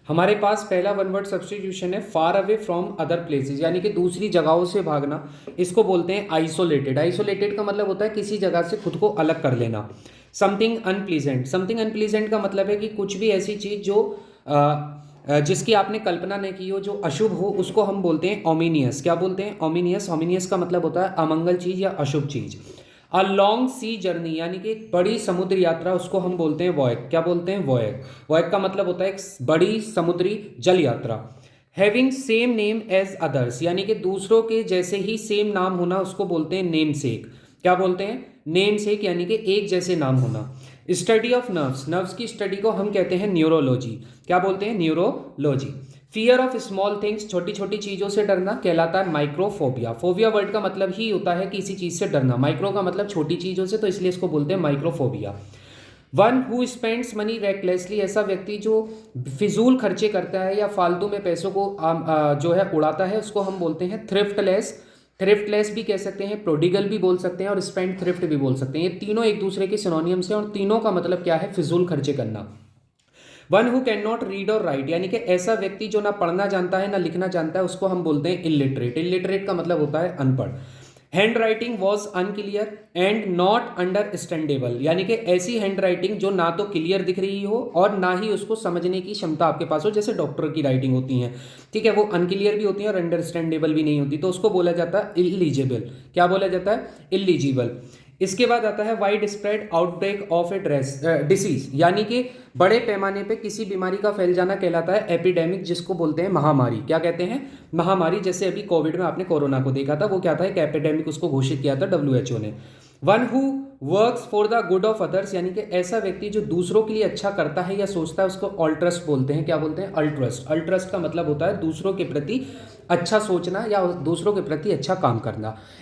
हमारे पास पहला one word substitution है far away from other places, यानी कि दूसरी जगहों से भागना। इसको बोलते हैं आइसोलेटेड। आइसोलेटेड का मतलब होता है किसी जगह से खुद को अलग कर लेना। समथिंग अनप्लीजेंट, समथिंग अनप्लीजेंट का मतलब है कि कुछ भी ऐसी चीज़ जो जिसकी आपने कल्पना नहीं की हो, जो अशुभ हो, उसको हम बोलते हैं ओमिनियस। क्या बोलते हैं? ओमिनियस। ओमिनियस का मतलब होता है अमंगल चीज़ या अशुभ चीज़। अ लॉन्ग सी जर्नी, यानी कि एक बड़ी समुद्र यात्रा, उसको हम बोलते हैं वॉयक। क्या बोलते हैं? वॉयक। वॉयक का मतलब होता है एक बड़ी समुद्री जल यात्रा। Having same name as others, यानी कि दूसरों के जैसे ही सेम नाम होना, उसको बोलते हैं नेम सेक। क्या बोलते हैं? नेम सेक, यानी कि एक जैसे नाम होना। स्टडी ऑफ नर्व्स, नर्व्स की स्टडी को हम कहते हैं न्यूरोलॉजी। क्या बोलते हैं? Neurology. Fear of small things, छोटी छोटी चीज़ों से डरना, कहलाता है माइक्रोफोबिया। फोबिया वर्ड का मतलब ही होता है किसी चीज़ से डरना। माइक्रो का मतलब छोटी चीज़ों से, तो इसलिए इसको बोलते हैं microphobia. One who spends money recklessly, ऐसा व्यक्ति जो फिजूल खर्चे करता है या फालतू में पैसों को जो है उड़ाता है, उसको हम बोलते हैं थ्रिफ्टलेस। थ्रिफ्टलेस भी कह सकते हैं, प्रोडिगल भी बोल सकते हैं, और स्पेंड थ्रिफ्ट भी बोल सकते हैं। ये तीनों एक दूसरे के सिनोनियम्स हैं, और तीनों का मतलब क्या है? फिजूल खर्चे करना। One who can not read और राइट, यानी कि ऐसा व्यक्ति जो ना पढ़ना जानता है ना लिखना जानता है, उसको हम बोलते हैं इलिटरेट। इलिटरेट का मतलब होता है अनपढ़। Hand writing was unclear and not understandable, यानी कि ऐसी हैंड राइटिंग जो ना तो क्लियर दिख रही हो और ना ही उसको समझने की क्षमता आपके पास हो, जैसे डॉक्टर की राइटिंग होती है, ठीक है, वो अनक्लियर भी होती है और अंडरस्टैंडेबल भी नहीं होती, तो उसको बोला जाता है इलीजिबल। क्या बोला जाता है? इलीजिबल। इसके बाद आता है wide spread outbreak of A disease, यानी कि बड़े पैमाने पे किसी बीमारी का फैल जाना कहलाता है एपिडेमिक, जिसको बोलते हैं महामारी। क्या कहते हैं? महामारी। जैसे अभी कोविड में आपने कोरोना को देखा था, वो क्या था? एक एपिडेमिक उसको घोषित किया था डब्ल्यूएचओ ने। One who works for the good of others, यानी कि ऐसा व्यक्ति जो दूसरों के लिए अच्छा करता है या सोचता है, उसको अल्ट्रस्ट बोलते हैं। क्या बोलते हैं? अल्ट्रस्ट। अल्ट्रस्ट का मतलब होता है दूसरों के प्रति अच्छा सोचना या दूसरों के प्रति अच्छा काम करना।